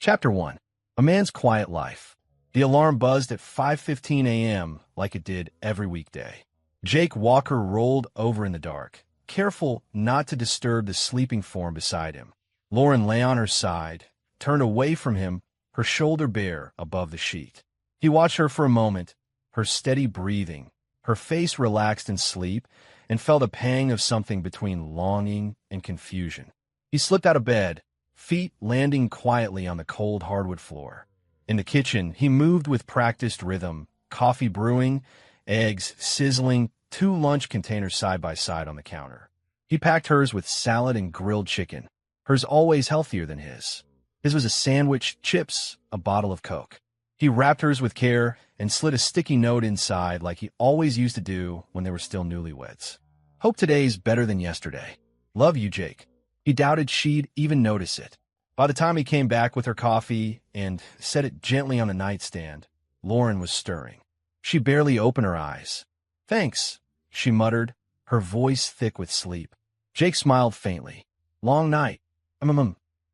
Chapter 1. A Man's Quiet Life. The alarm buzzed at 5:15 a.m. like it did every weekday. Jake Walker rolled over in the dark, careful not to disturb the sleeping form beside him. Lauren lay on her side, turned away from him, her shoulder bare above the sheet. He watched her for a moment, her steady breathing, her face relaxed in sleep, and felt a pang of something between longing and confusion. He slipped out of bed, feet landing quietly on the cold hardwood floor. In the kitchen, he moved with practiced rhythm, coffee brewing, eggs sizzling, 2 lunch containers side by side on the counter. He packed hers with salad and grilled chicken, hers always healthier than his. His was a sandwich, chips, a bottle of Coke. He wrapped hers with care and slid a sticky note inside like he always used to do when they were still newlyweds. Hope today's better than yesterday. Love you, Jake. He doubted she'd even notice it. By the time he came back with her coffee and set it gently on the nightstand, Lauren was stirring. She barely opened her eyes. "Thanks," she muttered, her voice thick with sleep. Jake smiled faintly. "Long night."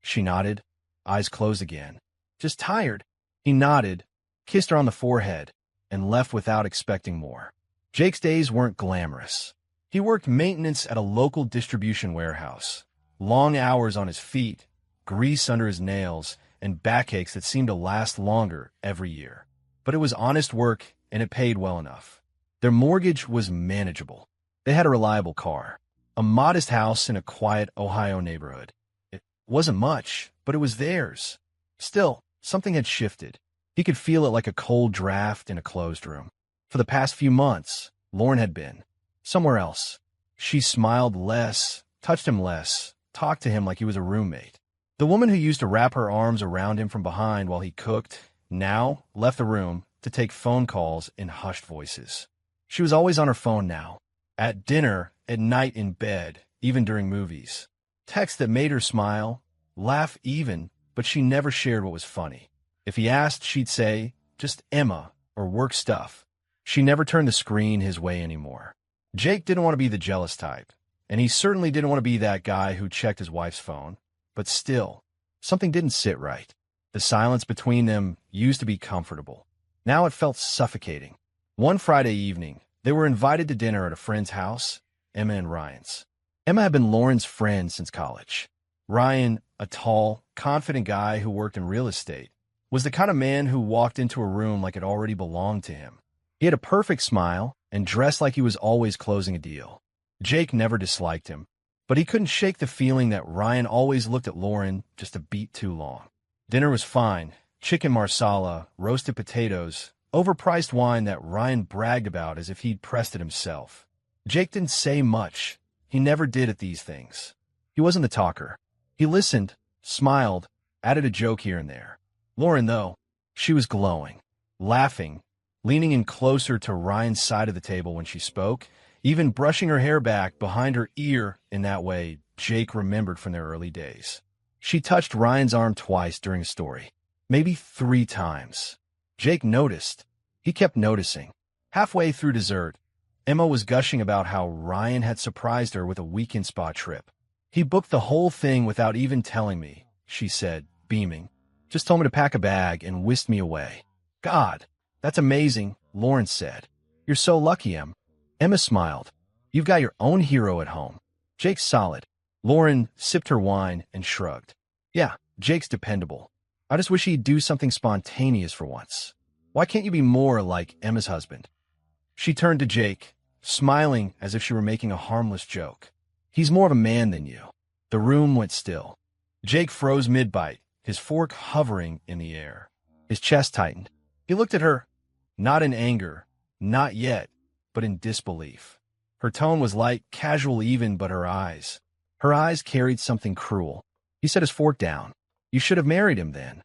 She nodded, eyes closed again. "Just tired." He nodded, kissed her on the forehead, and left without expecting more. Jake's days weren't glamorous. He worked maintenance at a local distribution warehouse. Long hours on his feet, grease under his nails, and backaches that seemed to last longer every year. But it was honest work, and it paid well enough. Their mortgage was manageable. They had a reliable car, a modest house in a quiet Ohio neighborhood. It wasn't much, but it was theirs. Still, something had shifted. He could feel it like a cold draft in a closed room. For the past few months, Lauren had been somewhere else. She smiled less, touched him less, talked to him like he was a roommate. The woman who used to wrap her arms around him from behind while he cooked now left the room to take phone calls in hushed voices. She was always on her phone now, at dinner, at night in bed, even during movies. Texts that made her smile, laugh even, but she never shared what was funny. If he asked, she'd say, "Just Emma," or "work stuff." She never turned the screen his way anymore. Jake didn't want to be the jealous type, and he certainly didn't want to be that guy who checked his wife's phone. But still, something didn't sit right. The silence between them used to be comfortable. Now it felt suffocating. One Friday evening, they were invited to dinner at a friend's house, Emma and Ryan's. Emma had been Lauren's friend since college. Ryan, a tall, confident guy who worked in real estate, was the kind of man who walked into a room like it already belonged to him. He had a perfect smile and dressed like he was always closing a deal. Jake never disliked him, but he couldn't shake the feeling that Ryan always looked at Lauren just a beat too long. Dinner was fine. Chicken marsala, roasted potatoes, overpriced wine that Ryan bragged about as if he'd pressed it himself. Jake didn't say much. He never did at these things. He wasn't the talker. He listened, smiled, added a joke here and there. Lauren, though, she was glowing, laughing, leaning in closer to Ryan's side of the table when she spoke, even brushing her hair back behind her ear in that way Jake remembered from their early days. She touched Ryan's arm twice during a story, maybe 3 times. Jake noticed. He kept noticing. Halfway through dessert, Emma was gushing about how Ryan had surprised her with a weekend spa trip. "He booked the whole thing without even telling me," she said, beaming. "Just told me to pack a bag and whisked me away." "God, that's amazing," Lauren said. "You're so lucky, Em." Emma smiled. "You've got your own hero at home." "Jake's solid." Lauren sipped her wine and shrugged. "Yeah, Jake's dependable. I just wish he'd do something spontaneous for once. Why can't you be more like Emma's husband?" She turned to Jake, smiling as if she were making a harmless joke. "He's more of a man than you." The room went still. Jake froze mid-bite, his fork hovering in the air. His chest tightened. He looked at her, not in anger, not yet, but in disbelief. Her tone was light, casual even, but her eyes carried something cruel. He set his fork down. "You should have married him then."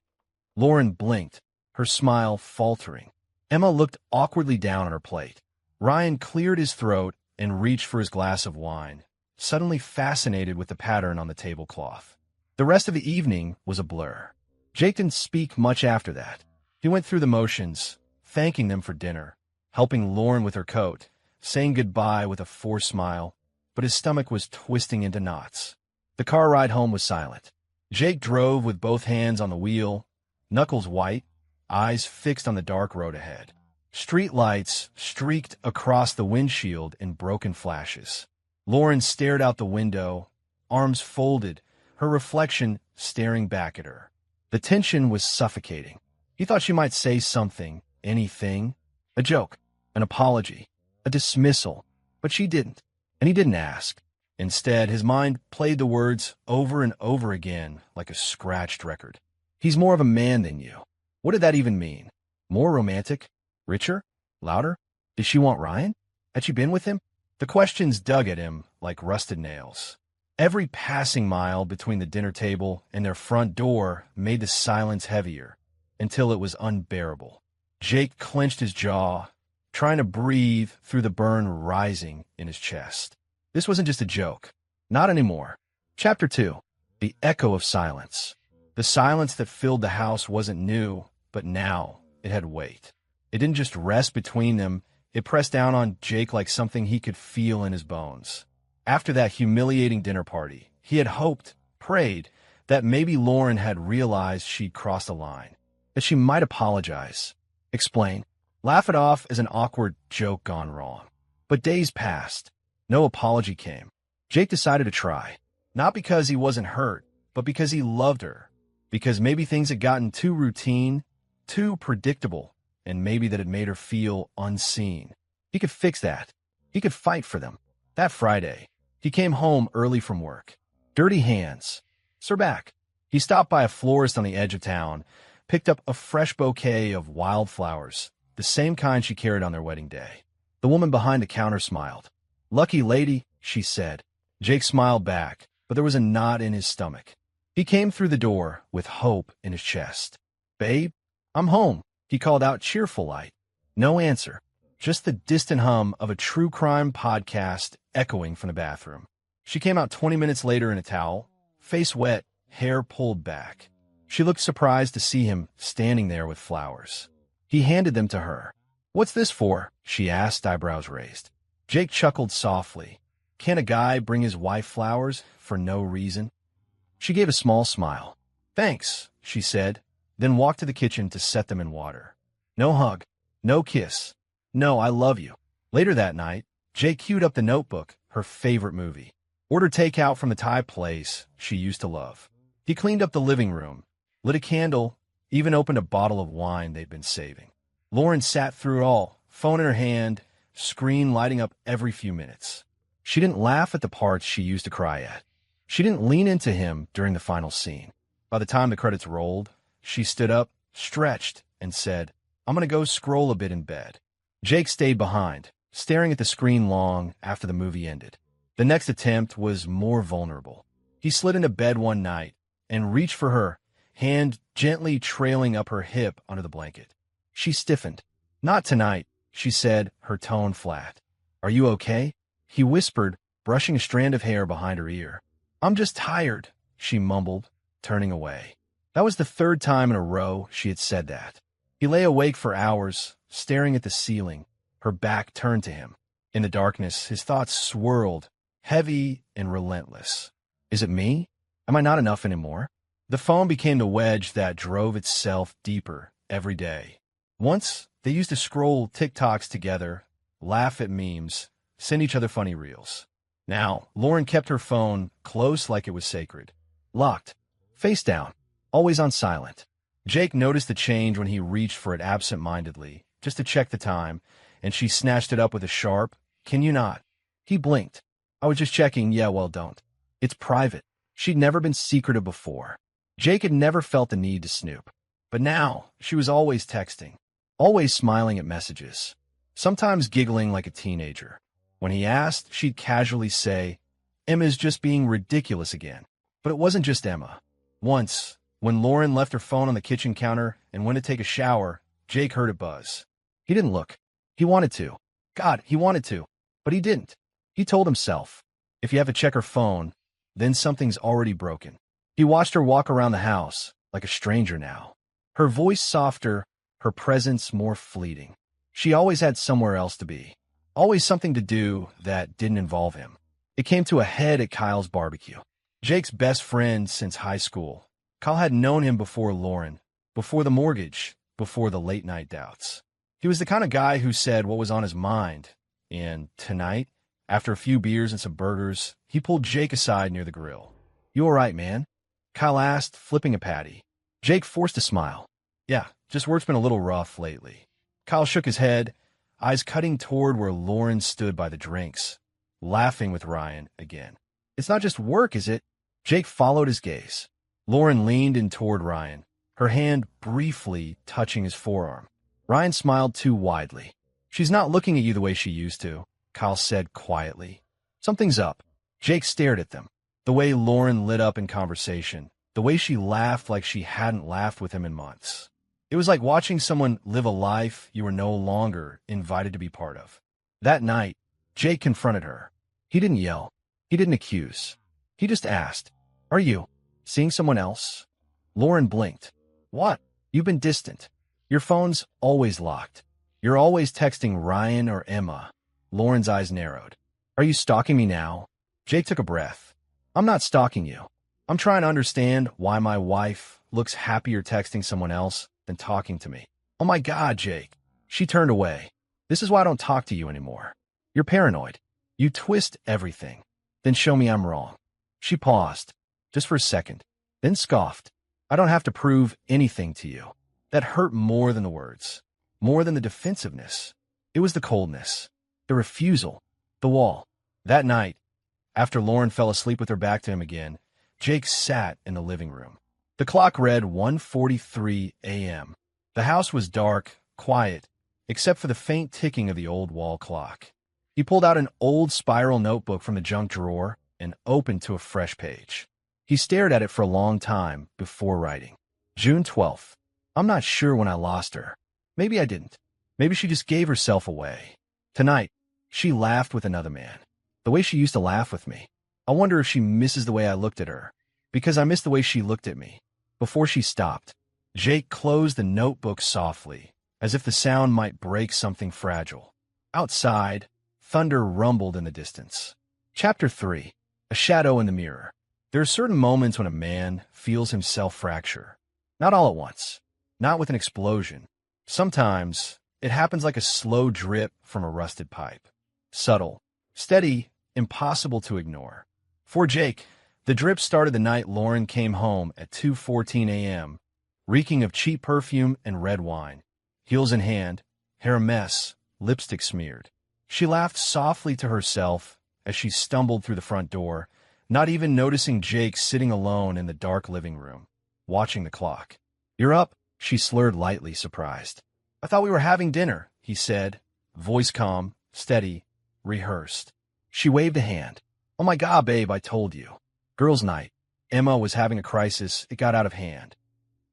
Lauren blinked, her smile faltering. Emma looked awkwardly down at her plate. Ryan cleared his throat and reached for his glass of wine, suddenly fascinated with the pattern on the tablecloth. The rest of the evening was a blur. Jake didn't speak much after that. He went through the motions, thanking them for dinner, helping Lauren with her coat, saying goodbye with a forced smile, but his stomach was twisting into knots. The car ride home was silent. Jake drove with both hands on the wheel, knuckles white, eyes fixed on the dark road ahead. Street lights streaked across the windshield in broken flashes. Lauren stared out the window, arms folded, her reflection staring back at her. The tension was suffocating. He thought she might say something, anything, a joke, an apology, a dismissal, but she didn't, and he didn't ask. Instead, his mind played the words over and over again like a scratched record. He's more of a man than you. What did that even mean? More romantic? Richer? Louder? Did she want Ryan? Had she been with him? The questions dug at him like rusted nails. Every passing mile between the dinner table and their front door made the silence heavier, until it was unbearable. Jake clenched his jaw, trying to breathe through the burn rising in his chest. This wasn't just a joke. Not anymore. Chapter 2. The Echo of Silence. The silence that filled the house wasn't new, but now it had weight. It didn't just rest between them, it pressed down on Jake like something he could feel in his bones. After that humiliating dinner party, he had hoped, prayed, that maybe Lauren had realized she'd crossed a line, that she might apologize, explain, laugh it off as an awkward joke gone wrong. But days passed. No apology came. Jake decided to try, not because he wasn't hurt, but because he loved her, because maybe things had gotten too routine, too predictable, and maybe that had made her feel unseen. He could fix that. He could fight for them. That Friday, he came home early from work. Dirty hands. Sir back. He stopped by a florist on the edge of town, picked up a fresh bouquet of wildflowers, the same kind she carried on their wedding day. The woman behind the counter smiled. "Lucky lady," she said. Jake smiled back, but there was a knot in his stomach. He came through the door with hope in his chest. "Babe, I'm home," he called out cheerful-like. No answer, just the distant hum of a true crime podcast echoing from the bathroom. She came out 20 minutes later in a towel, face wet, hair pulled back. She looked surprised to see him standing there with flowers. He handed them to her. "What's this for?" she asked, eyebrows raised. Jake chuckled softly. Can a guy bring his wife flowers for no reason? She gave a small smile. "Thanks," she said, then walked to the kitchen to set them in water. No hug, no kiss, no "I love you." Later that night, Jake queued up The Notebook, her favorite movie. Ordered takeout from the Thai place she used to love. He cleaned up the living room, lit a candle, even opened a bottle of wine they'd been saving. Lauren sat through it all, phone in her hand, screen lighting up every few minutes. She didn't laugh at the parts she used to cry at. She didn't lean into him during the final scene. By the time the credits rolled, she stood up, stretched, and said, "I'm gonna go scroll a bit in bed." Jake stayed behind, staring at the screen long after the movie ended. The next attempt was more vulnerable. He slid into bed one night and reached for her, hand gently trailing up her hip under the blanket. She stiffened. "Not tonight," she said, her tone flat. "Are you okay?" He whispered, brushing a strand of hair behind her ear. "I'm just tired," she mumbled, turning away. That was the third time in a row she had said that. He lay awake for hours, staring at the ceiling, her back turned to him. In the darkness, his thoughts swirled, heavy and relentless. Is it me? Am I not enough anymore? The phone became the wedge that drove itself deeper every day. Once, they used to scroll TikToks together, laugh at memes, send each other funny reels. Now, Lauren kept her phone close like it was sacred. Locked, face down, always on silent. Jake noticed the change when he reached for it absent-mindedly, just to check the time, and she snatched it up with a sharp, "Can you not?" He blinked. "I was just checking. Yeah, well, don't. It's private." She'd never been secretive before. Jake had never felt the need to snoop. But now, she was always texting, always smiling at messages, sometimes giggling like a teenager. When he asked, she'd casually say, "Emma's just being ridiculous again." But it wasn't just Emma. Once, when Lauren left her phone on the kitchen counter and went to take a shower, Jake heard it buzz. He didn't look. He wanted to. God, he wanted to. But he didn't. He told himself, if you have to check her phone, then something's already broken. He watched her walk around the house, like a stranger now. Her voice softer, her presence more fleeting. She always had somewhere else to be. Always something to do that didn't involve him. It came to a head at Kyle's barbecue. Jake's best friend since high school. Kyle had known him before Lauren, before the mortgage, before the late-night doubts. He was the kind of guy who said what was on his mind, and tonight, after a few beers and some burgers, he pulled Jake aside near the grill. "You all right, man?" Kyle asked, flipping a patty. Jake forced a smile. "Yeah, just work's been a little rough lately." Kyle shook his head, eyes cutting toward where Lauren stood by the drinks, laughing with Ryan again. "It's not just work, is it?" Jake followed his gaze. Lauren leaned in toward Ryan, her hand briefly touching his forearm. Ryan smiled too widely. "She's not looking at you the way she used to," Kyle said quietly. "Something's up." Jake stared at them. The way Lauren lit up in conversation, the way she laughed like she hadn't laughed with him in months. It was like watching someone live a life you were no longer invited to be part of. That night, Jake confronted her. He didn't yell. He didn't accuse. He just asked, "Are you seeing someone else?" Lauren blinked. "What? You've been distant. Your phone's always locked. You're always texting Ryan or Emma." Lauren's eyes narrowed. "Are you stalking me now?" Jake took a breath. "I'm not stalking you. I'm trying to understand why my wife looks happier texting someone else than talking to me." "Oh my God, Jake." She turned away. "This is why I don't talk to you anymore. You're paranoid. You twist everything. Then show me I'm wrong." She paused, just for a second, then scoffed. "I don't have to prove anything to you." That hurt more than the words, more than the defensiveness. It was the coldness, the refusal, the wall. That night, after Lauren fell asleep with her back to him again, Jake sat in the living room. The clock read 1:43 a.m. The house was dark, quiet, except for the faint ticking of the old wall clock. He pulled out an old spiral notebook from the junk drawer and opened to a fresh page. He stared at it for a long time before writing. June 12th. "I'm not sure when I lost her. Maybe I didn't. Maybe she just gave herself away. Tonight, she laughed with another man. The way she used to laugh with me. I wonder if she misses the way I looked at her, because I miss the way she looked at me." Before she stopped, Jake closed the notebook softly, as if the sound might break something fragile. Outside, thunder rumbled in the distance. Chapter 3. A Shadow in the Mirror. There are certain moments when a man feels himself fracture. Not all at once. Not with an explosion. Sometimes, it happens like a slow drip from a rusted pipe. Subtle, steady, impossible to ignore. For Jake, the drip started the night Lauren came home at 2:14 a.m., reeking of cheap perfume and red wine. Heels in hand, hair a mess, lipstick smeared. She laughed softly to herself as she stumbled through the front door, not even noticing Jake sitting alone in the dark living room, watching the clock. "You're up," she slurred lightly, surprised. "I thought we were having dinner," he said, voice calm, steady, rehearsed. She waved a hand. "Oh my God, babe, I told you. Girls' night. Emma was having a crisis. It got out of hand."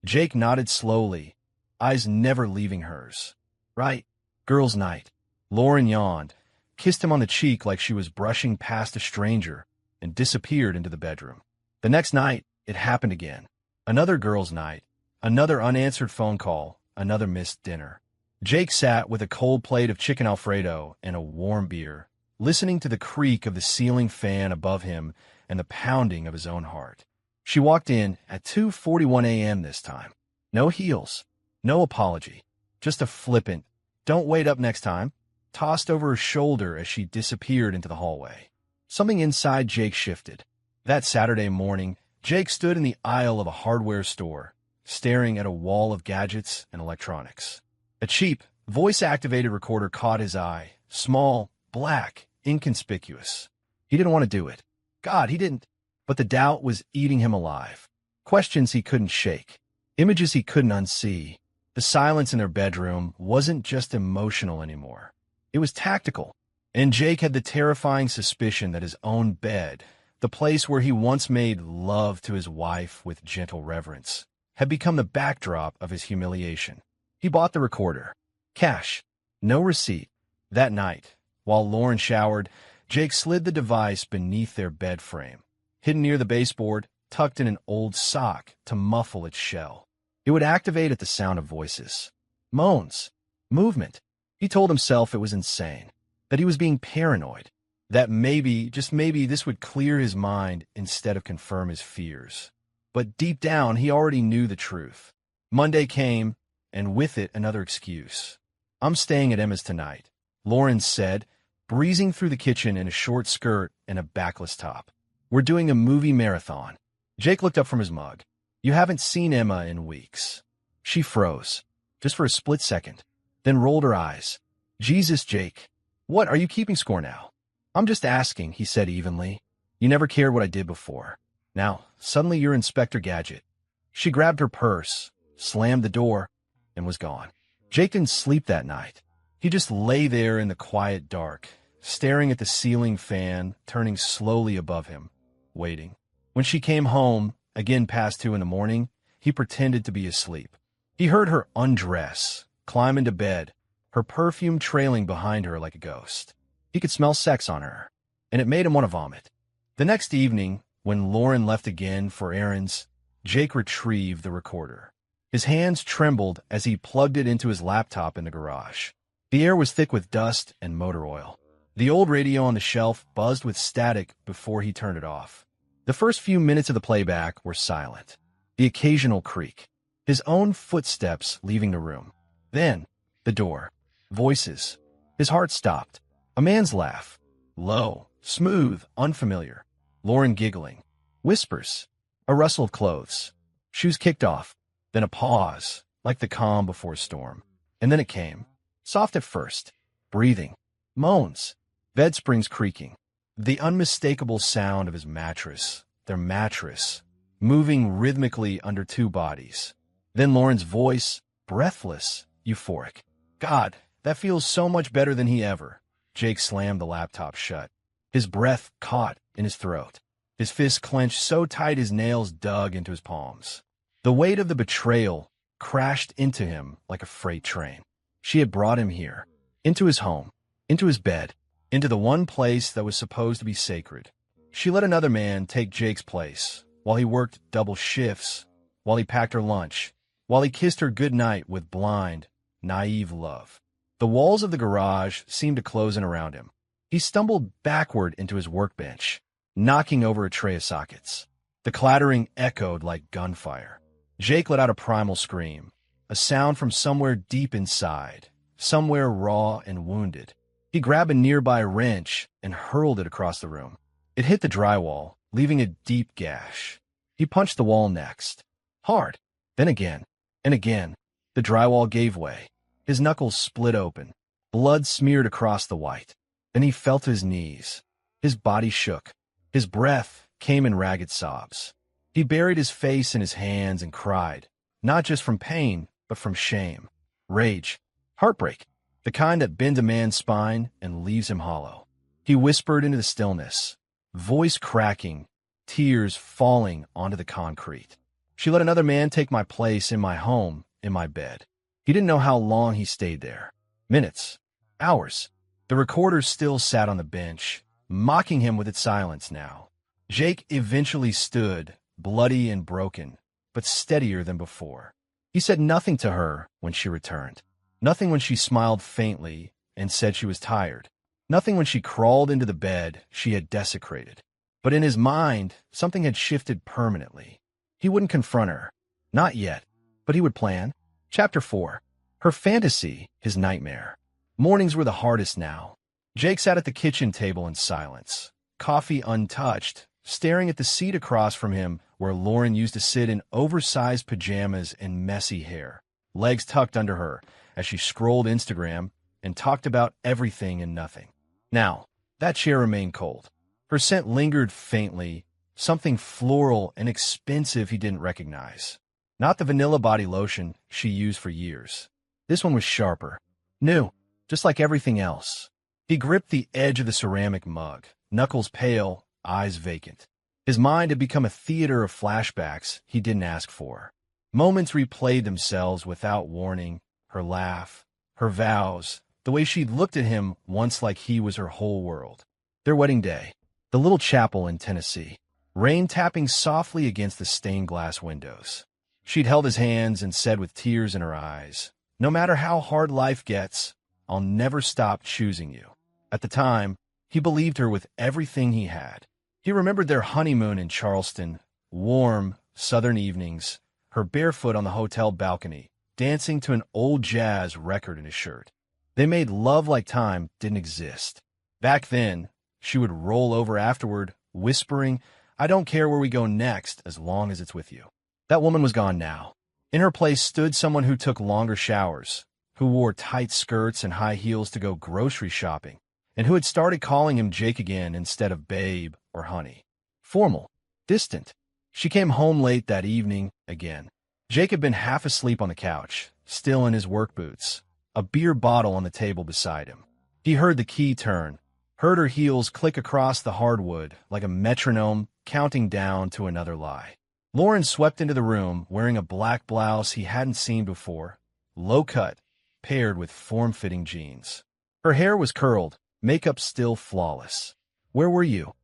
Jake nodded slowly, eyes never leaving hers. "Right. Girls' night." Lauren yawned, kissed him on the cheek like she was brushing past a stranger, and disappeared into the bedroom. The next night, it happened again. Another girls' night, another unanswered phone call, another missed dinner. Jake sat with a cold plate of chicken Alfredo and a warm beer, listening to the creak of the ceiling fan above him and the pounding of his own heart. She walked in at 2:41 a.m. this time. No heels, no apology, just a flippant, "Don't wait up next time," tossed over her shoulder as she disappeared into the hallway. Something inside Jake shifted. That Saturday morning, Jake stood in the aisle of a hardware store, staring at a wall of gadgets and electronics. A cheap, voice-activated recorder caught his eye, small, black, inconspicuous. He didn't want to do it. God, he didn't. But the doubt was eating him alive. Questions he couldn't shake. Images he couldn't unsee. The silence in their bedroom wasn't just emotional anymore. It was tactical. And Jake had the terrifying suspicion that his own bed, the place where he once made love to his wife with gentle reverence, had become the backdrop of his humiliation. He bought the recorder. Cash. No receipt. That night, while Lauren showered, Jake slid the device beneath their bed frame, hidden near the baseboard, tucked in an old sock to muffle its shell. It would activate at the sound of voices. Moans. Movement. He told himself it was insane, that he was being paranoid, that maybe, just maybe, this would clear his mind instead of confirm his fears. But deep down, he already knew the truth. Monday came, and with it another excuse. "I'm staying at Emma's tonight," Lauren said, breezing through the kitchen in a short skirt and a backless top. "We're doing a movie marathon." Jake looked up from his mug. "You haven't seen Emma in weeks." She froze, just for a split second, then rolled her eyes. "Jesus, Jake. What, are you keeping score now?" "I'm just asking," he said evenly. "You never cared what I did before. Now, suddenly you're Inspector Gadget." She grabbed her purse, slammed the door, and was gone. Jake didn't sleep that night. He just lay there in the quiet dark, staring at the ceiling fan turning slowly above him, waiting. When she came home, again past 2 in the morning, he pretended to be asleep. He heard her undress, climb into bed, her perfume trailing behind her like a ghost. He could smell sex on her, and it made him want to vomit. The next evening, when Lauren left again for errands, Jake retrieved the recorder. His hands trembled as he plugged it into his laptop in the garage. The air was thick with dust and motor oil. The old radio on the shelf buzzed with static before he turned it off. The first few minutes of the playback were silent. The occasional creak. His own footsteps leaving the room. Then, the door. Voices. His heart stopped. A man's laugh. Low, smooth, unfamiliar. Lauren giggling. Whispers. A rustle of clothes. Shoes kicked off. Then a pause, like the calm before a storm. And then it came. Soft at first. Breathing. Moans. Bed springs creaking. The unmistakable sound of his mattress. Their mattress. Moving rhythmically under two bodies. Then Lauren's voice, breathless, euphoric. "God, that feels so much better than he ever." Jake slammed the laptop shut. His breath caught in his throat. His fists clenched so tight his nails dug into his palms. The weight of the betrayal crashed into him like a freight train. She had brought him here, into his home, into his bed, into the one place that was supposed to be sacred. She let another man take Jake's place, while he worked double shifts, while he packed her lunch, while he kissed her goodnight with blind, naive love. The walls of the garage seemed to close in around him. He stumbled backward into his workbench, knocking over a tray of sockets. The clattering echoed like gunfire. Jake let out a primal scream, a sound from somewhere deep inside, somewhere raw and wounded. He grabbed a nearby wrench and hurled it across the room. It hit the drywall, leaving a deep gash. He punched the wall next. Hard. Then again. And again. The drywall gave way. His knuckles split open. Blood smeared across the white. Then he fell to his knees. His body shook. His breath came in ragged sobs. He buried his face in his hands and cried, not just from pain, but from shame, rage, heartbreak, the kind that bends a man's spine and leaves him hollow. He whispered into the stillness, voice cracking, tears falling onto the concrete. "She let another man take my place in my home, in my bed." He didn't know how long he stayed there. Minutes. Hours. The recorder still sat on the bench, mocking him with its silence now. Jake eventually stood, bloody and broken, but steadier than before. He said nothing to her when she returned. Nothing when she smiled faintly and said she was tired. Nothing when she crawled into the bed she had desecrated. But in his mind, something had shifted permanently. He wouldn't confront her. Not yet. But he would plan. Chapter 4. Her fantasy, his nightmare. Mornings were the hardest now. Jake sat at the kitchen table in silence, coffee untouched, staring at the seat across from him where Lauren used to sit in oversized pajamas and messy hair, legs tucked under her as she scrolled Instagram and talked about everything and nothing. Now, that chair remained cold. Her scent lingered faintly, something floral and expensive he didn't recognize. Not the vanilla body lotion she used for years. This one was sharper, new, just like everything else. He gripped the edge of the ceramic mug, knuckles pale, eyes vacant. His mind had become a theater of flashbacks he didn't ask for. Moments replayed themselves without warning, her laugh, her vows, the way she'd looked at him once like he was her whole world. Their wedding day, the little chapel in Tennessee, rain tapping softly against the stained glass windows. She'd held his hands and said with tears in her eyes, "No matter how hard life gets, I'll never stop choosing you." At the time, he believed her with everything he had. He remembered their honeymoon in Charleston, warm, southern evenings, her barefoot on the hotel balcony, dancing to an old jazz record in his shirt. They made love like time didn't exist. Back then, she would roll over afterward, whispering, "I don't care where we go next as long as it's with you." That woman was gone now. In her place stood someone who took longer showers, who wore tight skirts and high heels to go grocery shopping, and who had started calling him Jake again instead of babe or honey. Formal, distant. She came home late that evening again. Jake had been half asleep on the couch, still in his work boots, a beer bottle on the table beside him. He heard the key turn, heard her heels click across the hardwood like a metronome counting down to another lie. Lauren swept into the room wearing a black blouse he hadn't seen before, low-cut, paired with form-fitting jeans. Her hair was curled, makeup still flawless. "Where were you?"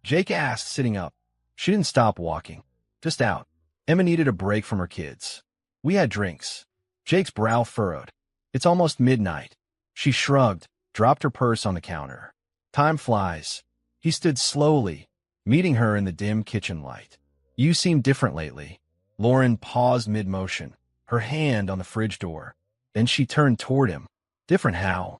Jake asked, sitting up. She didn't stop walking. "Just out. Emma needed a break from her kids. We had drinks." Jake's brow furrowed. "It's almost midnight." She shrugged, dropped her purse on the counter. "Time flies." He stood slowly, meeting her in the dim kitchen light. "You seem different lately." Lauren paused mid-motion, her hand on the fridge door. Then she turned toward him. "Different how?"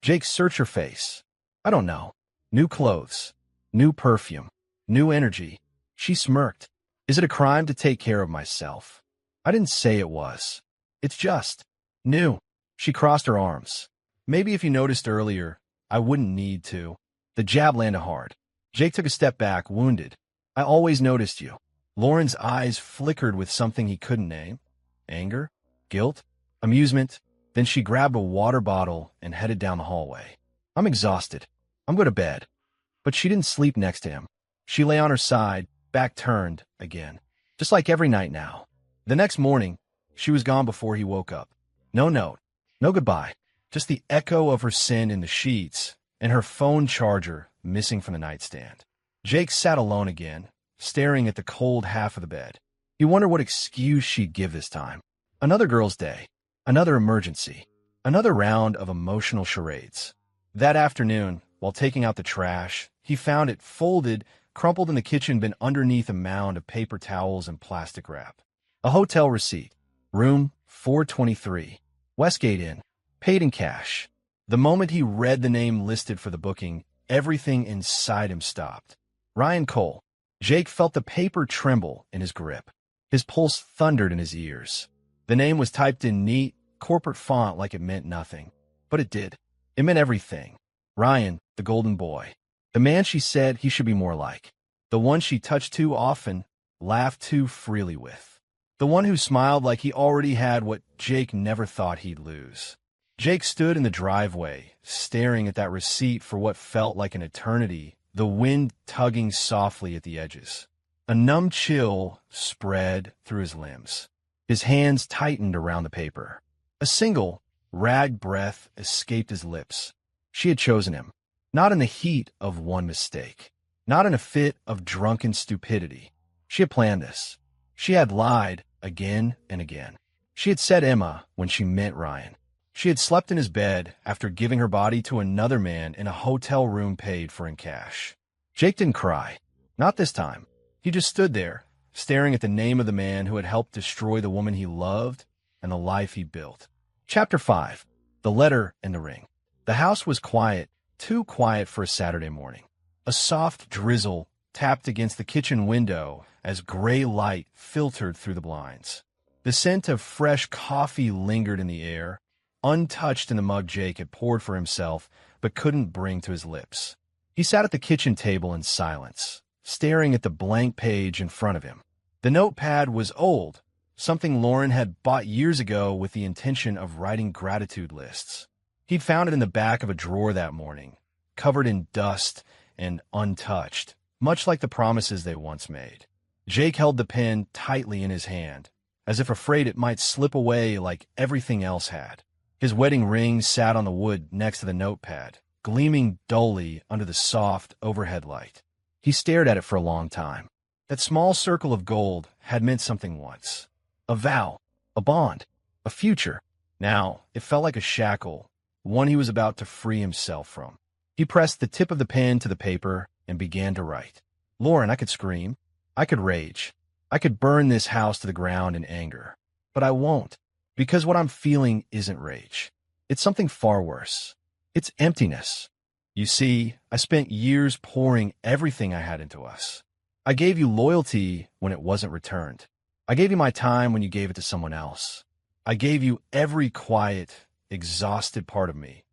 Jake searched her face. "I don't know. New clothes. New perfume. New energy." She smirked. "Is it a crime to take care of myself?" "I didn't say it was. It's just new." She crossed her arms. "Maybe if you noticed earlier, I wouldn't need to." The jab landed hard. Jake took a step back, wounded. "I always noticed you." Lauren's eyes flickered with something he couldn't name. Anger? Guilt? Amusement? Then she grabbed a water bottle and headed down the hallway. "I'm exhausted. I'm going to bed." But she didn't sleep next to him. She lay on her side, back turned, again. Just like every night now. The next morning, she was gone before he woke up. No note. No goodbye. Just the echo of her sin in the sheets, and her phone charger missing from the nightstand. Jake sat alone again, staring at the cold half of the bed. He wondered what excuse she'd give this time. Another girl's day. Another emergency. Another round of emotional charades. That afternoon, while taking out the trash, he found it folded, crumpled in the kitchen bin underneath a mound of paper towels and plastic wrap. A hotel receipt. Room 423. Westgate Inn. Paid in cash. The moment he read the name listed for the booking, everything inside him stopped. Ryan Cole. Jake felt the paper tremble in his grip. His pulse thundered in his ears. The name was typed in neat, corporate font like it meant nothing. But it did. It meant everything. Ryan, the golden boy. The man she said he should be more like. The one she touched too often, laughed too freely with. The one who smiled like he already had what Jake never thought he'd lose. Jake stood in the driveway, staring at that receipt for what felt like an eternity, the wind tugging softly at the edges. A numb chill spread through his limbs. His hands tightened around the paper. A single, ragged breath escaped his lips. She had chosen him, not in the heat of one mistake, not in a fit of drunken stupidity. She had planned this. She had lied again and again. She had said Emma when she meant Ryan. She had slept in his bed after giving her body to another man in a hotel room paid for in cash. Jake didn't cry. Not this time. He just stood there, staring at the name of the man who had helped destroy the woman he loved and the life he built. Chapter 5. The Letter and the Ring. The house was quiet, too quiet for a Saturday morning. A soft drizzle tapped against the kitchen window as gray light filtered through the blinds. The scent of fresh coffee lingered in the air, untouched in the mug Jake had poured for himself but couldn't bring to his lips. He sat at the kitchen table in silence, staring at the blank page in front of him. The notepad was old, something Lauren had bought years ago with the intention of writing gratitude lists. He'd found it in the back of a drawer that morning, covered in dust and untouched, much like the promises they once made. Jake held the pen tightly in his hand, as if afraid it might slip away like everything else had. His wedding ring sat on the wood next to the notepad, gleaming dully under the soft overhead light. He stared at it for a long time. That small circle of gold had meant something once. A vow, a bond, a future. Now, it felt like a shackle, one he was about to free himself from. He pressed the tip of the pen to the paper and began to write. Lauren, I could scream. I could rage. I could burn this house to the ground in anger, but I won't, because what I'm feeling isn't rage. It's something far worse. It's emptiness. You see, I spent years pouring everything I had into us. I gave you loyalty when it wasn't returned. I gave you my time when you gave it to someone else. I gave you every quiet, exhausted part of me,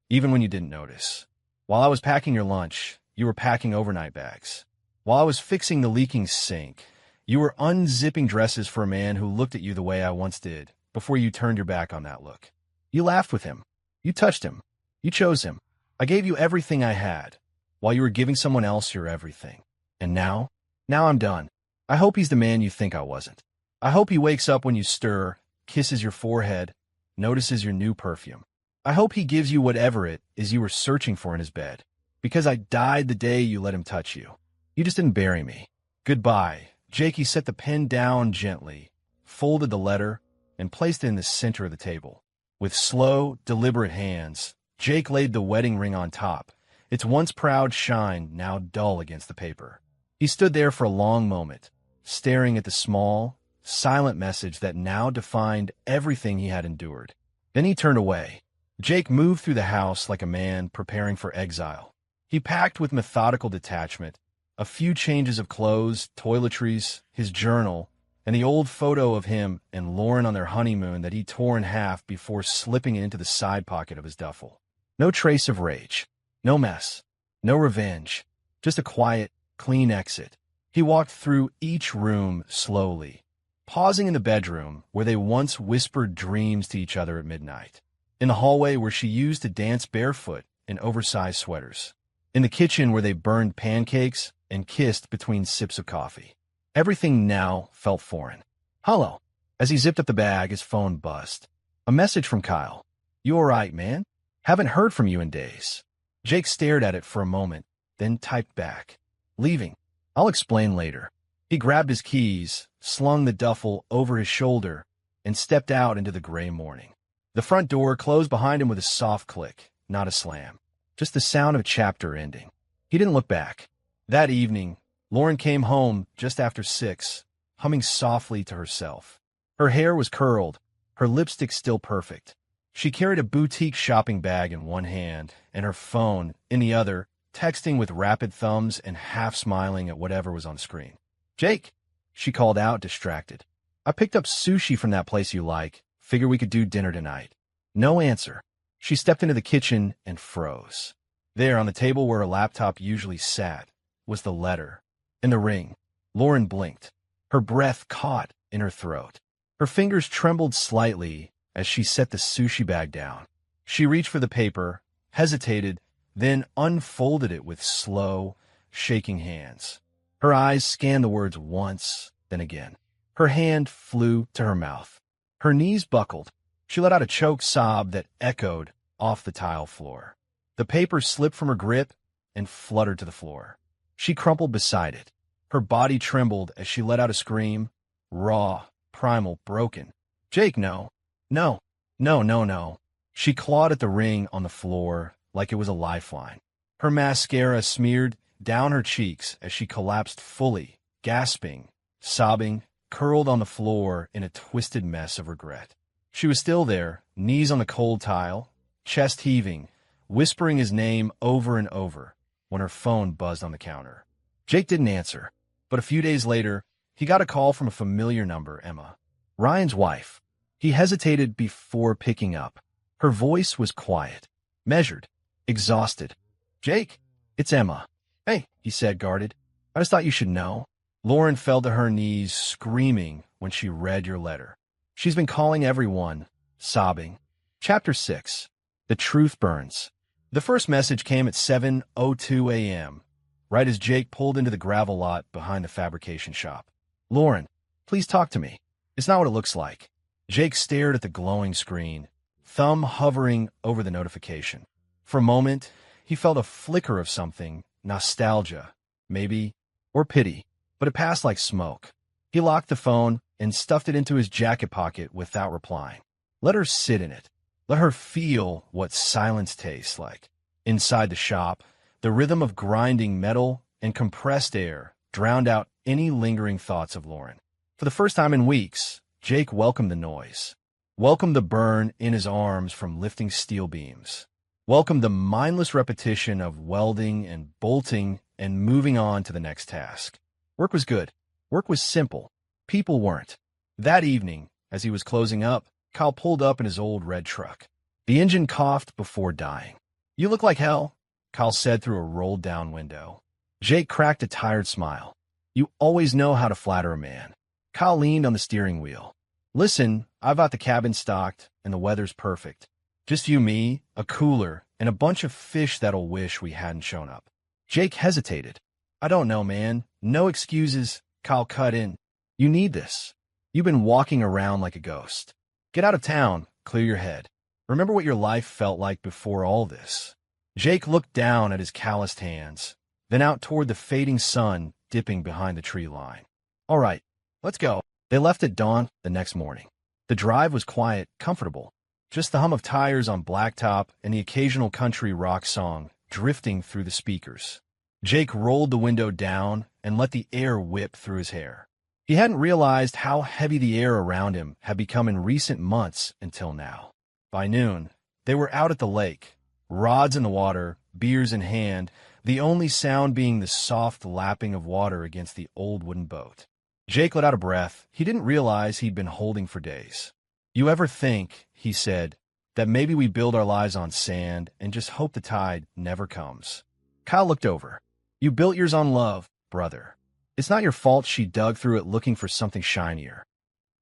even when you didn't notice. While I was packing your lunch, you were packing overnight bags. While I was fixing the leaking sink, you were unzipping dresses for a man who looked at you the way I once did, before you turned your back on that look. You laughed with him. You touched him. You chose him. I gave you everything I had, while you were giving someone else your everything. And now I'm done. I hope he's the man you think I wasn't. I hope he wakes up when you stir, kisses your forehead, notices your new perfume. I hope he gives you whatever it is you were searching for in his bed, because I died the day you let him touch you. You just didn't bury me. Goodbye. Jakey set the pen down gently, folded the letter, and placed it in the center of the table. With slow, deliberate hands, Jake laid the wedding ring on top, its once proud shine now dull against the paper. He stood there for a long moment, staring at the small, silent message that now defined everything he had endured. Then he turned away. Jake moved through the house like a man preparing for exile. He packed with methodical detachment, a few changes of clothes, toiletries, his journal, and the old photo of him and Lauren on their honeymoon that he tore in half before slipping it into the side pocket of his duffel. No trace of rage, no mess, no revenge, just a quiet, clean exit. He walked through each room slowly, pausing in the bedroom where they once whispered dreams to each other at midnight, in the hallway where she used to dance barefoot in oversized sweaters, in the kitchen where they burned pancakes and kissed between sips of coffee. Everything now felt foreign. Hello. As he zipped up the bag, his phone buzzed. A message from Kyle. You all right, man? Haven't heard from you in days. Jake stared at it for a moment, then typed back. Leaving. I'll explain later. He grabbed his keys, slung the duffel over his shoulder, and stepped out into the gray morning. The front door closed behind him with a soft click, not a slam. Just the sound of a chapter ending. He didn't look back. That evening, Lauren came home just after 6, humming softly to herself. Her hair was curled, her lipstick still perfect. She carried a boutique shopping bag in one hand and her phone in the other, texting with rapid thumbs and half smiling at whatever was on screen. Jake, she called out, distracted. I picked up sushi from that place you like. Figure we could do dinner tonight. No answer. She stepped into the kitchen and froze. There, on the table where her laptop usually sat, was the letter. And the ring. Lauren blinked. Her breath caught in her throat. Her fingers trembled slightly as she set the sushi bag down. She reached for the paper, hesitated, then unfolded it with slow, shaking hands. Her eyes scanned the words once, then again. Her hand flew to her mouth. Her knees buckled. She let out a choked sob that echoed off the tile floor. The paper slipped from her grip and fluttered to the floor. She crumpled beside it. Her body trembled as she let out a scream, raw, primal, broken. Jake, no. No. No, no, no. She clawed at the ring on the floor like it was a lifeline. Her mascara smeared down her cheeks as she collapsed fully, gasping, sobbing, curled on the floor in a twisted mess of regret. She was still there, knees on the cold tile, chest heaving, whispering his name over and over, when her phone buzzed on the counter. Jake didn't answer, but a few days later, he got a call from a familiar number, Emma, Ryan's wife. He hesitated before picking up. Her voice was quiet, measured, exhausted. Jake, it's Emma. Hey, he said, guarded. I just thought you should know. Lauren fell to her knees, screaming when she read your letter. She's been calling everyone, sobbing. Chapter 6. The Truth Burns. The first message came at 7:02 a.m., right as Jake pulled into the gravel lot behind the fabrication shop. Lauren, please talk to me. It's not what it looks like. Jake stared at the glowing screen, thumb hovering over the notification. For a moment, he felt a flicker of something, nostalgia, maybe, or pity, but it passed like smoke. He locked the phone and stuffed it into his jacket pocket without replying. Let her sit in it. Let her feel what silence tastes like. Inside the shop, the rhythm of grinding metal and compressed air drowned out any lingering thoughts of Lauren. For the first time in weeks, Jake welcomed the noise. Welcomed the burn in his arms from lifting steel beams. Welcomed the mindless repetition of welding and bolting and moving on to the next task. Work was good. Work was simple. People weren't. That evening, as he was closing up, Kyle pulled up in his old red truck. The engine coughed before dying. "You look like hell," Kyle said through a rolled-down window. Jake cracked a tired smile. "You always know how to flatter a man." Kyle leaned on the steering wheel. "Listen, I've got the cabin stocked, and the weather's perfect. Just you, me, a cooler, and a bunch of fish that'll wish we hadn't shown up." Jake hesitated. "I don't know, man. No excuses," Kyle cut in. "You need this. You've been walking around like a ghost. Get out of town, clear your head. Remember what your life felt like before all this." Jake looked down at his calloused hands, then out toward the fading sun dipping behind the tree line. "All right, let's go." They left at dawn the next morning. The drive was quiet, comfortable. Just the hum of tires on blacktop and the occasional country rock song drifting through the speakers. Jake rolled the window down and let the air whip through his hair. He hadn't realized how heavy the air around him had become in recent months until now. By noon, they were out at the lake, rods in the water, beers in hand, the only sound being the soft lapping of water against the old wooden boat. Jake let out a breath he didn't realize he'd been holding for days. "You ever think," he said, "that maybe we build our lives on sand and just hope the tide never comes?" Kyle looked over. "You built yours on love, brother. It's not your fault she dug through it looking for something shinier."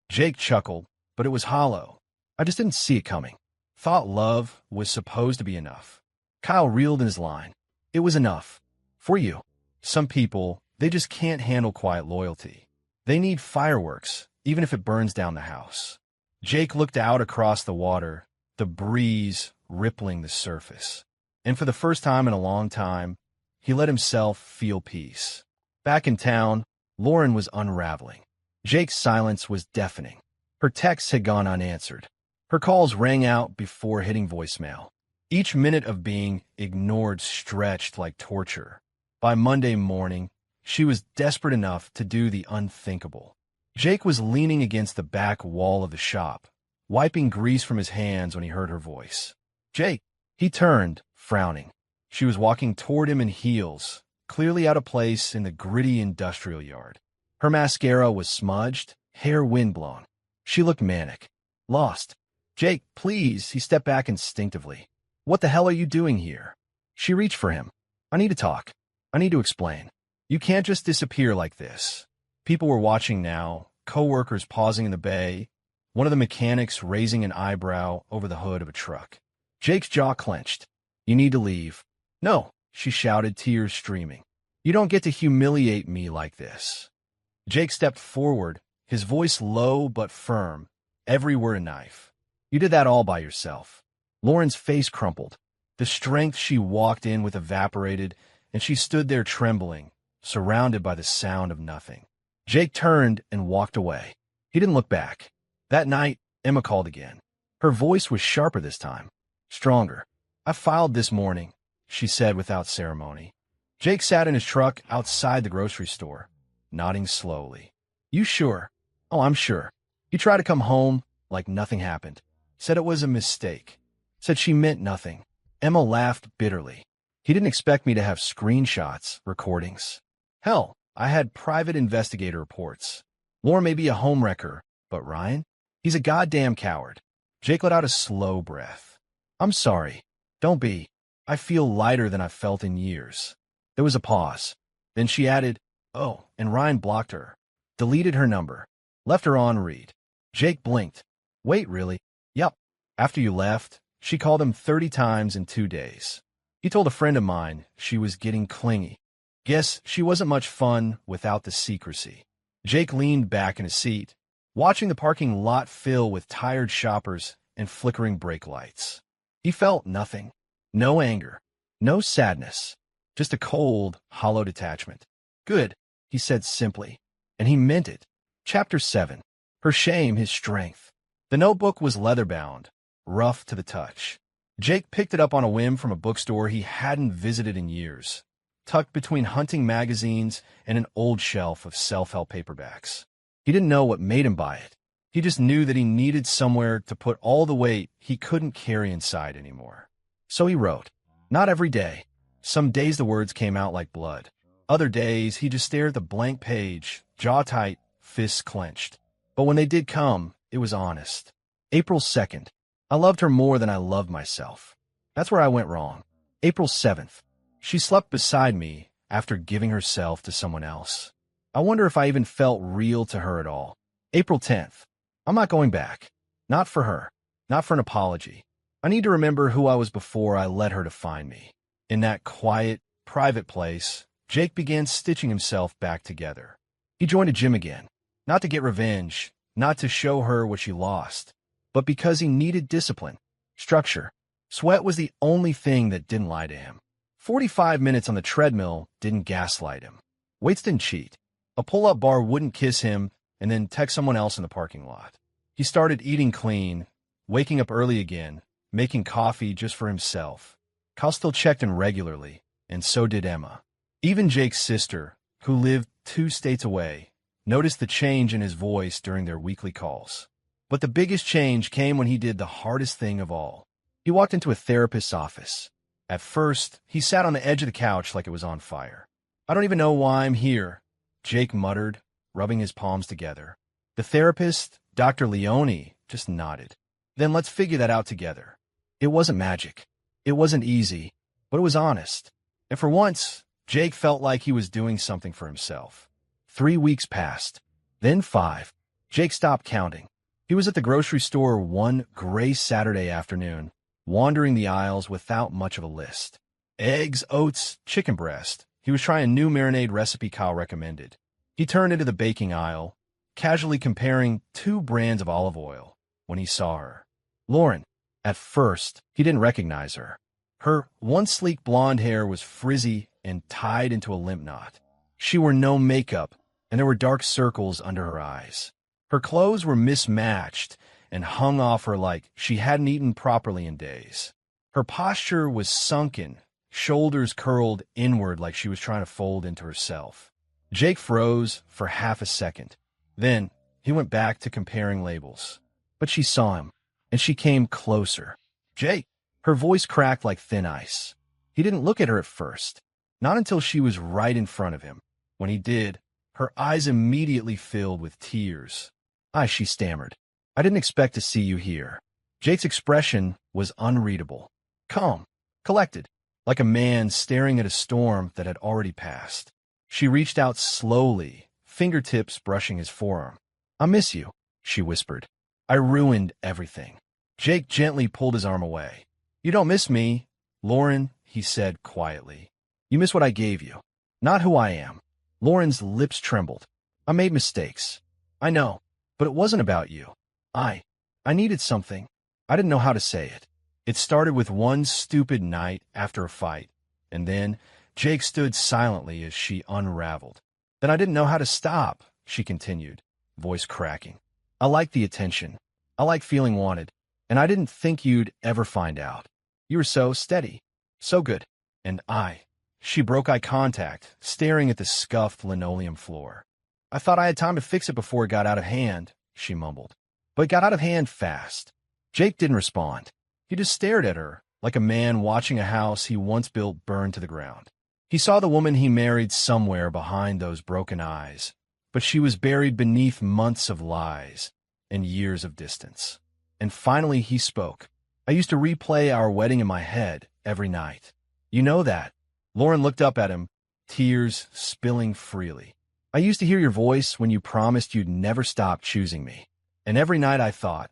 Jake chuckled, but it was hollow. "I just didn't see it coming. Thought love was supposed to be enough." Kyle reeled in his line. "It was enough. For you. Some people, they just can't handle quiet loyalty. They need fireworks, even if it burns down the house." Jake looked out across the water, the breeze rippling the surface. And for the first time in a long time, he let himself feel peace. Back in town, Lauren was unraveling. Jake's silence was deafening. Her texts had gone unanswered. Her calls rang out before hitting voicemail. Each minute of being ignored stretched like torture. By Monday morning, she was desperate enough to do the unthinkable. Jake was leaning against the back wall of the shop, wiping grease from his hands when he heard her voice. "Jake." He turned, frowning. She was walking toward him in heels, clearly out of place in the gritty industrial yard. Her mascara was smudged, hair windblown. She looked manic. Lost. "Jake, please." He stepped back instinctively. "What the hell are you doing here?" She reached for him. "I need to talk. I need to explain. You can't just disappear like this." People were watching now, co-workers pausing in the bay, one of the mechanics raising an eyebrow over the hood of a truck. Jake's jaw clenched. "You need to leave." "No," she shouted, tears streaming. "You don't get to humiliate me like this." Jake stepped forward, his voice low but firm, every word a knife. "You did that all by yourself." Lauren's face crumpled. The strength she walked in with evaporated, and she stood there trembling, surrounded by the sound of nothing. Jake turned and walked away. He didn't look back. That night, Emma called again. Her voice was sharper this time, stronger. "I filed this morning," she said without ceremony. Jake sat in his truck outside the grocery store, nodding slowly. "You sure?" "Oh, I'm sure." He tried to come home like nothing happened. Said it was a mistake. Said she meant nothing. Emma laughed bitterly. "He didn't expect me to have screenshots, recordings. Hell, I had private investigator reports. Lauren may be a homewrecker, but Ryan? He's a goddamn coward." Jake let out a slow breath. "I'm sorry. Don't be. I feel lighter than I've felt in years." There was a pause. Then she added, "Oh, and Ryan blocked her. Deleted her number. Left her on read." Jake blinked. "Wait, really?" "Yup. After you left, she called him 30 times in 2 days. He told a friend of mine she was getting clingy. Guess she wasn't much fun without the secrecy." Jake leaned back in his seat, watching the parking lot fill with tired shoppers and flickering brake lights. He felt nothing. No anger. No sadness. Just a cold, hollow detachment. "Good," he said simply, and he meant it. Chapter 7. Her shame, his strength. The notebook was leather-bound, rough to the touch. Jake picked it up on a whim from a bookstore he hadn't visited in years, tucked between hunting magazines and an old shelf of self-help paperbacks. He didn't know what made him buy it. He just knew that he needed somewhere to put all the weight he couldn't carry inside anymore. So he wrote. Not every day. Some days the words came out like blood. Other days he just stared at the blank page, jaw tight, fists clenched. But when they did come, it was honest. April 2nd. I loved her more than I loved myself. That's where I went wrong. April 7th. She slept beside me after giving herself to someone else. I wonder if I even felt real to her at all. April 10th. I'm not going back. Not for her. Not for an apology. I need to remember who I was before I let her define me. In that quiet, private place, Jake began stitching himself back together. He joined a gym again. Not to get revenge, not to show her what she lost, but because he needed discipline, structure. Sweat was the only thing that didn't lie to him. 45 minutes on the treadmill didn't gaslight him. Weights didn't cheat. A pull-up bar wouldn't kiss him and then text someone else in the parking lot. He started eating clean, waking up early again, making coffee just for himself. Kyle still checked in regularly, and so did Emma. Even Jake's sister, who lived 2 states away, noticed the change in his voice during their weekly calls. But the biggest change came when he did the hardest thing of all. He walked into a therapist's office. At first, he sat on the edge of the couch like it was on fire. I don't even know why I'm here, Jake muttered, rubbing his palms together. The therapist, Dr. Leone, just nodded. Then let's figure that out together. It wasn't magic. It wasn't easy, but it was honest. And for once, Jake felt like he was doing something for himself. 3 weeks passed. Then 5. Jake stopped counting. He was at the grocery store one gray Saturday afternoon, wandering the aisles without much of a list. Eggs, oats, chicken breast. He was trying a new marinade recipe Kyle recommended. He turned into the baking aisle, casually comparing 2 brands of olive oil, when he saw her. Lauren. At first, he didn't recognize her. Her once sleek blonde hair was frizzy and tied into a limp knot. She wore no makeup, and there were dark circles under her eyes. Her clothes were mismatched and hung off her like she hadn't eaten properly in days. Her posture was sunken, shoulders curled inward like she was trying to fold into herself. Jake froze for half a second. Then he went back to comparing labels. But she saw him, and she came closer. Jake! Her voice cracked like thin ice. He didn't look at her at first, not until she was right in front of him. When he did, her eyes immediately filled with tears. She stammered. I didn't expect to see you here. Jake's expression was unreadable. Calm, collected, like a man staring at a storm that had already passed. She reached out slowly, fingertips brushing his forearm. I miss you, she whispered. I ruined everything. Jake gently pulled his arm away. You don't miss me, Lauren, he said quietly. You miss what I gave you, not who I am. Lauren's lips trembled. I made mistakes. I know, but it wasn't about you. I needed something. I didn't know how to say it. It started with one stupid night after a fight, and then Jake stood silently as she unraveled. Then I didn't know how to stop, she continued, voice cracking. I liked the attention. I liked feeling wanted, and I didn't think you'd ever find out. You were so steady, so good. And she broke eye contact, staring at the scuffed linoleum floor. I thought I had time to fix it before it got out of hand, she mumbled. But it got out of hand fast. Jake didn't respond. He just stared at her, like a man watching a house he once built burn to the ground. He saw the woman he married somewhere behind those broken eyes, but she was buried beneath months of lies and years of distance. And finally he spoke. I used to replay our wedding in my head every night. You know that. Lauren looked up at him, tears spilling freely. I used to hear your voice when you promised you'd never stop choosing me. And every night I thought,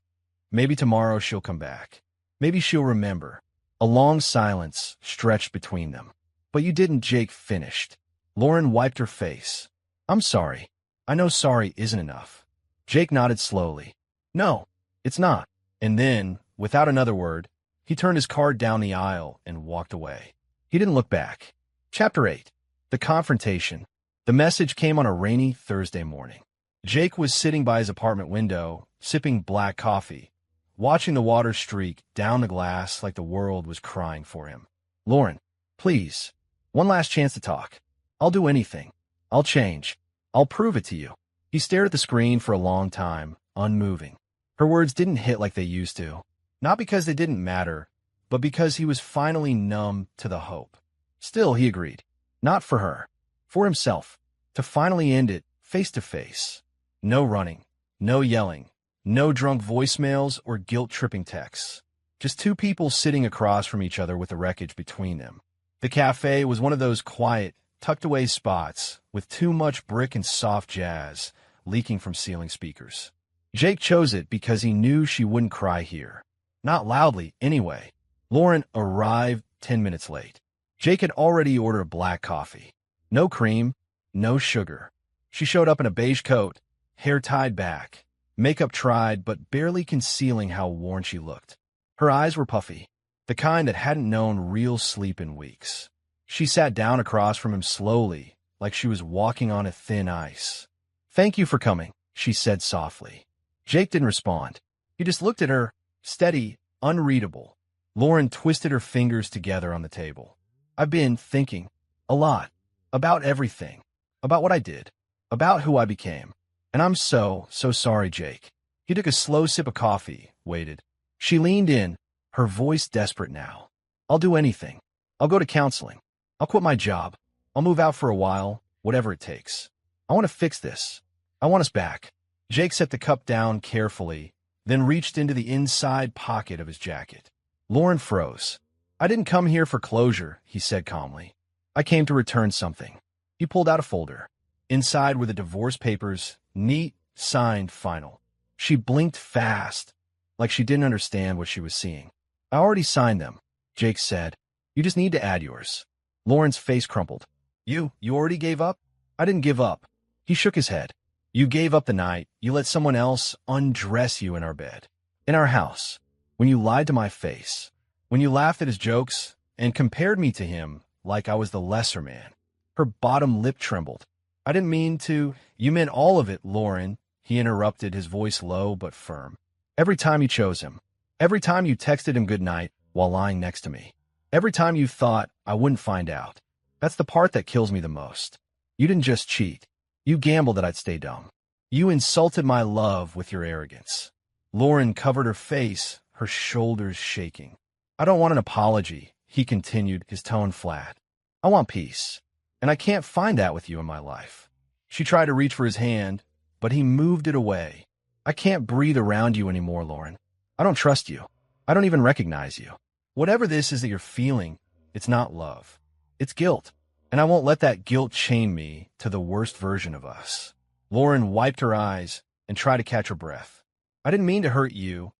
maybe tomorrow she'll come back. Maybe she'll remember. A long silence stretched between them. But you didn't, Jake finished. Lauren wiped her face. I'm sorry. I know sorry isn't enough. Jake nodded slowly. No, it's not. And then, without another word, he turned his card down the aisle and walked away. He didn't look back. Chapter 8. The Confrontation. The message came on a rainy Thursday morning. Jake was sitting by his apartment window, sipping black coffee, watching the water streak down the glass like the world was crying for him. Lauren, please, one last chance to talk. I'll do anything. I'll change. I'll prove it to you. He He stared at the screen for a long time, unmoving. Her words didn't hit like they used to. Not because they didn't matter, but because he was finally numb to the hope. Still, he agreed. Not for her. For himself. To finally end it, face to face. No running. No yelling. No drunk voicemails or guilt-tripping texts. Just two people sitting across from each other with the wreckage between them. The cafe was one of those quiet, tucked-away spots with too much brick and soft jazz leaking from ceiling speakers. Jake chose it because he knew she wouldn't cry here. Not loudly, anyway. Lauren arrived 10 minutes late. Jake had already ordered a black coffee. No cream, no sugar. She showed up in a beige coat, hair tied back, makeup tried but barely concealing how worn she looked. Her eyes were puffy, the kind that hadn't known real sleep in weeks. She sat down across from him slowly, like she was walking on a thin ice. "Thank you for coming," she said softly. Jake didn't respond. He just looked at her, steady, unreadable. Lauren twisted her fingers together on the table. "I've been thinking a lot about everything, about what I did, about who I became. And I'm so sorry, Jake." He took a slow sip of coffee, waited. She leaned in, her voice desperate now. "I'll do anything. I'll go to counseling. I'll quit my job. I'll move out for a while, whatever it takes. I want to fix this. I want us back." Jake set the cup down carefully, then reached into the inside pocket of his jacket. Lauren froze. "I didn't come here for closure," he said calmly. "I came to return something." He pulled out a folder. Inside were the divorce papers, neat, signed, final. She blinked fast, like she didn't understand what she was seeing. "I already signed them," Jake said. "You just need to add yours." Lauren's face crumpled. You already gave up?" "I didn't give up." He shook his head. "You gave up the night you let someone else undress you in our bed. In our house. When you lied to my face. When you laughed at his jokes and compared me to him like I was the lesser man." Her bottom lip trembled. "I didn't mean to—" "You meant all of it, Lauren," he interrupted, his voice low but firm. "Every time you chose him. Every time you texted him good night while lying next to me. Every time you thought I wouldn't find out. That's the part that kills me the most. You didn't just cheat. You gambled that I'd stay dumb. You insulted my love with your arrogance." Lauren covered her face, her shoulders shaking. "I don't want an apology," he continued, his tone flat. "I want peace. And I can't find that with you in my life." She tried to reach for his hand, but he moved it away. "I can't breathe around you anymore, Lauren. I don't trust you. I don't even recognize you. Whatever this is that you're feeling, it's not love. It's guilt. And I won't let that guilt chain me to the worst version of us." Lauren wiped her eyes and tried to catch her breath. "I didn't mean to hurt you,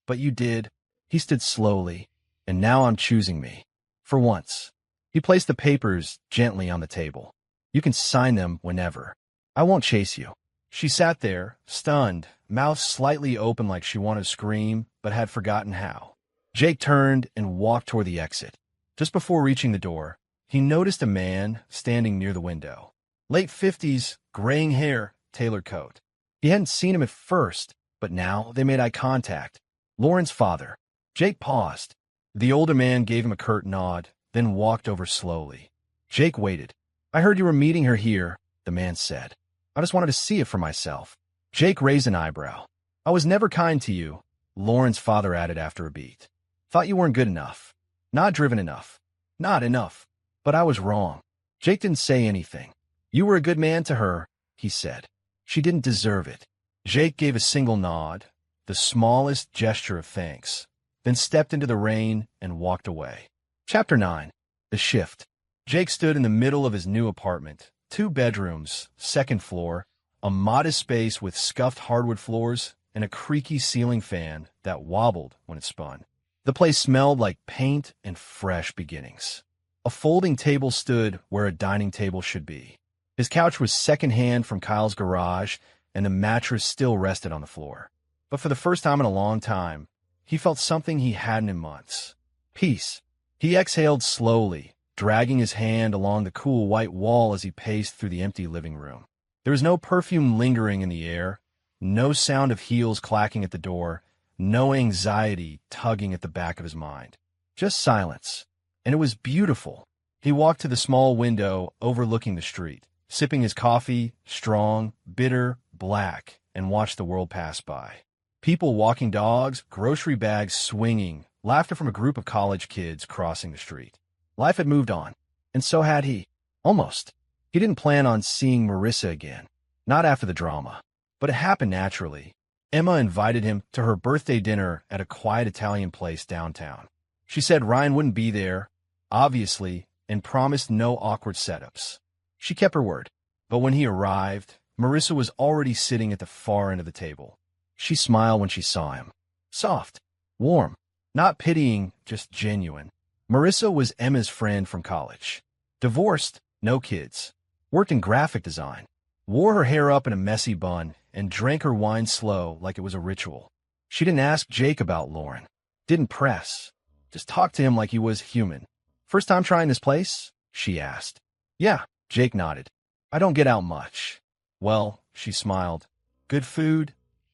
but you did." He stood slowly, "And now I'm choosing me. For once." He placed the papers gently on the table. "You can sign them whenever. I won't chase you." She sat there, stunned, mouth slightly open like she wanted to scream, but had forgotten how. Jake turned and walked toward the exit. Just before reaching the door, he noticed a man standing near the window. Late 50s, graying hair, tailored coat. He hadn't seen him at first, but now they made eye contact. Lauren's father. Jake paused. The older man gave him a curt nod, then walked over slowly. Jake waited. "I heard you were meeting her here," the man said. "I just wanted to see it for myself." Jake raised an eyebrow. "I was never kind to you," Lauren's father added after a beat. "Thought you weren't good enough. Not driven enough. Not enough. But I was wrong." Jake didn't say anything. "You were a good man to her," he said. "She didn't deserve it." Jake gave a single nod, the smallest gesture of thanks, then stepped into the rain and walked away. Chapter 9. The Shift. Jake stood in the middle of his new apartment, 2 bedrooms, 2nd floor, a modest space with scuffed hardwood floors and a creaky ceiling fan that wobbled when it spun. The place smelled like paint and fresh beginnings. A folding table stood where a dining table should be. His couch was secondhand from Kyle's garage, and the mattress still rested on the floor. But for the first time in a long time, he felt something he hadn't in months. Peace. He exhaled slowly, dragging his hand along the cool white wall as he paced through the empty living room. There was no perfume lingering in the air, no sound of heels clacking at the door, no anxiety tugging at the back of his mind. Just silence. And it was beautiful. He walked to the small window overlooking the street, sipping his coffee, strong, bitter, black and watched the world pass by. People walking dogs, grocery bags swinging, laughter from a group of college kids crossing the street. Life had moved on, and so had he. Almost. He didn't plan on seeing Marissa again. Not after the drama. But it happened naturally. Emma invited him to her birthday dinner at a quiet Italian place downtown. She said Ryan wouldn't be there, obviously, and promised no awkward setups. She kept her word. But when he arrived, Marissa was already sitting at the far end of the table. She smiled when she saw him. Soft. Warm. Not pitying, just genuine. Marissa was Emma's friend from college. Divorced, no kids. Worked in graphic design. Wore her hair up in a messy bun and drank her wine slow like it was a ritual. She didn't ask Jake about Lauren. Didn't press. Just talked to him like he was human. First time trying this place? She asked. Yeah, Jake nodded. I don't get out much. Well, she smiled. Good food,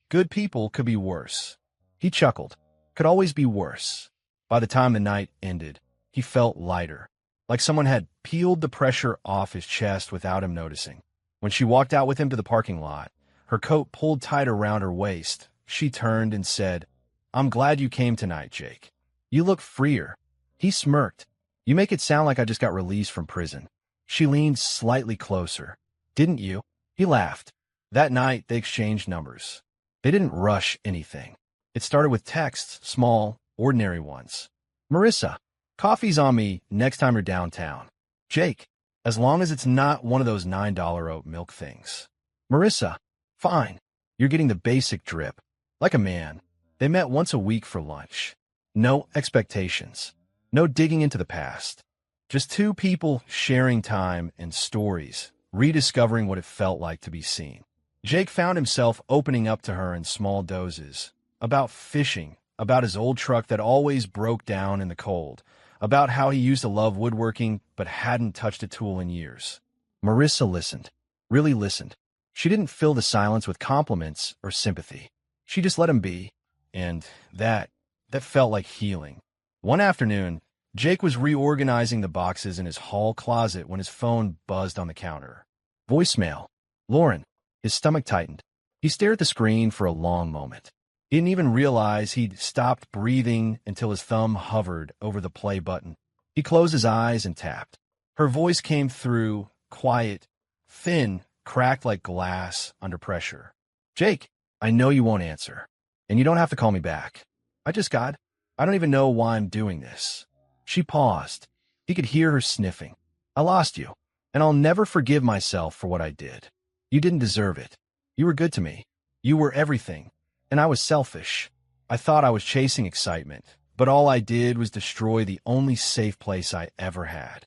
good people could be worse. He chuckled. Could always be worse. By the time the night ended, he felt lighter, like someone had peeled the pressure off his chest without him noticing. When she walked out with him to the parking lot, her coat pulled tight around her waist, she turned and said, I'm glad you came tonight, Jake. You look freer. He smirked. You make it sound like I just got released from prison. She leaned slightly closer. Didn't you? He laughed. That night, they exchanged numbers. They didn't rush anything. It started with texts, small, ordinary ones. Marissa, coffee's on me next time you're downtown. Jake, as long as it's not one of those $9 oat milk things. Marissa, fine. You're getting the basic drip. Like a man. They met once a week for lunch. No expectations. No digging into the past. Just two people sharing time and stories, rediscovering what it felt like to be seen. Jake found himself opening up to her in small doses. About fishing, about his old truck that always broke down in the cold, about how he used to love woodworking but hadn't touched a tool in years. Marissa listened. Really listened. She didn't fill the silence with compliments or sympathy. She just let him be. And that felt like healing. One afternoon, Jake was reorganizing the boxes in his hall closet when his phone buzzed on the counter. Voicemail. Lauren. His stomach tightened. He stared at the screen for a long moment. He didn't even realize he'd stopped breathing until his thumb hovered over the play button. He closed his eyes and tapped. Her voice came through, quiet, thin, cracked like glass under pressure. Jake, I know you won't answer, and you don't have to call me back. I don't even know why I'm doing this. She paused. He could hear her sniffing. I lost you, and I'll never forgive myself for what I did. You didn't deserve it. You were good to me. You were everything. And I was selfish. I thought I was chasing excitement, but all I did was destroy the only safe place I ever had.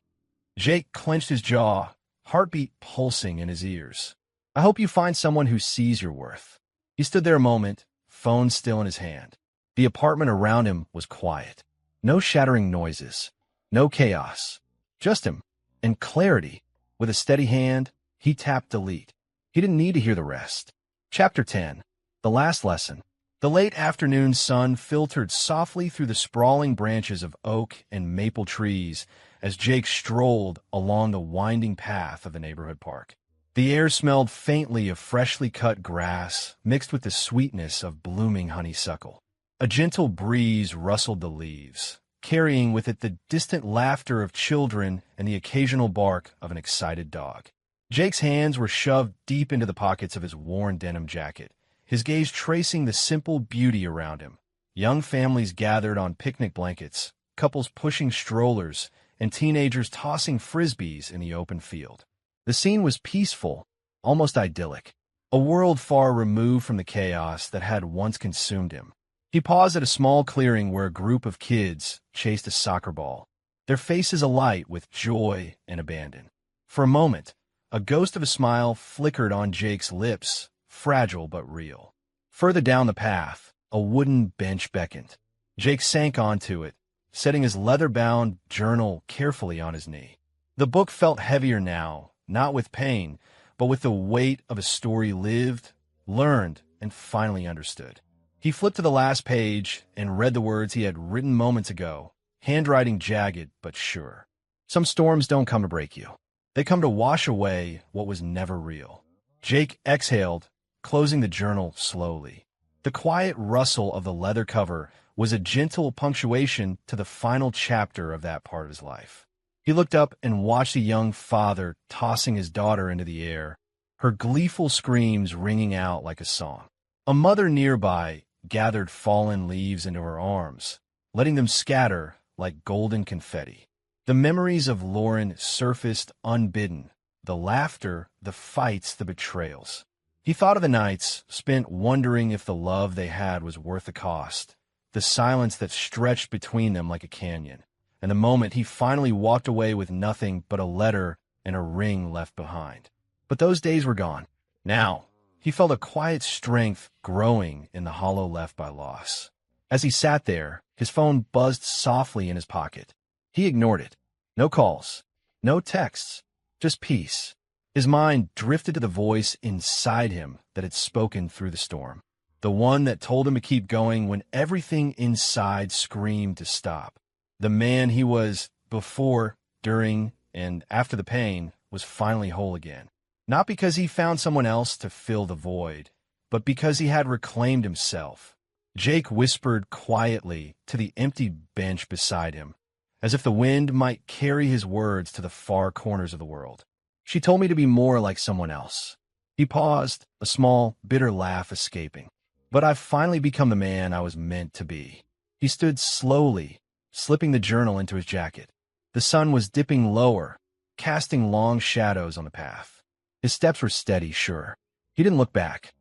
Jake clenched his jaw, heartbeat pulsing in his ears. I hope you find someone who sees your worth. He stood there a moment, phone still in his hand. The apartment around him was quiet. No shattering noises. No chaos. Just him. And clarity. With a steady hand, he tapped delete. He didn't need to hear the rest. Chapter 10. The last lesson. The late afternoon sun filtered softly through the sprawling branches of oak and maple trees as Jake strolled along the winding path of the neighborhood park. The air smelled faintly of freshly cut grass mixed with the sweetness of blooming honeysuckle. A gentle breeze rustled the leaves, carrying with it the distant laughter of children and the occasional bark of an excited dog. Jake's hands were shoved deep into the pockets of his worn denim jacket, his gaze tracing the simple beauty around him. Young families gathered on picnic blankets, couples pushing strollers, and teenagers tossing frisbees in the open field. The scene was peaceful, almost idyllic, a world far removed from the chaos that had once consumed him. He paused at a small clearing where a group of kids chased a soccer ball, their faces alight with joy and abandon. For a moment, a ghost of a smile flickered on Jake's lips, fragile but real. Further down the path, a wooden bench beckoned. Jake sank onto it, setting his leather-bound journal carefully on his knee. The book felt heavier now, not with pain, but with the weight of a story lived, learned, and finally understood. He flipped to the last page and read the words he had written moments ago, handwriting jagged but sure. Some storms don't come to break you. They come to wash away what was never real. Jake exhaled, closing the journal slowly. The quiet rustle of the leather cover was a gentle punctuation to the final chapter of that part of his life. He looked up and watched a young father tossing his daughter into the air, her gleeful screams ringing out like a song. A mother nearby gathered fallen leaves into her arms, letting them scatter like golden confetti. The memories of Lauren surfaced unbidden, the laughter, the fights, the betrayals. He thought of the nights spent wondering if the love they had was worth the cost, the silence that stretched between them like a canyon, and the moment he finally walked away with nothing but a letter and a ring left behind. But those days were gone. Now, he felt a quiet strength growing in the hollow left by loss. As he sat there, his phone buzzed softly in his pocket. He ignored it. No calls, no texts, just peace. His mind drifted to the voice inside him that had spoken through the storm, the one that told him to keep going when everything inside screamed to stop. The man he was before, during, and after the pain was finally whole again. Not because he found someone else to fill the void, but because he had reclaimed himself. Jake whispered quietly to the empty bench beside him, as if the wind might carry his words to the far corners of the world. She told me to be more like someone else. He paused, a small, bitter laugh escaping. But I've finally become the man I was meant to be. He stood slowly, slipping the journal into his jacket. The sun was dipping lower, casting long shadows on the path. His steps were steady, sure. He didn't look back.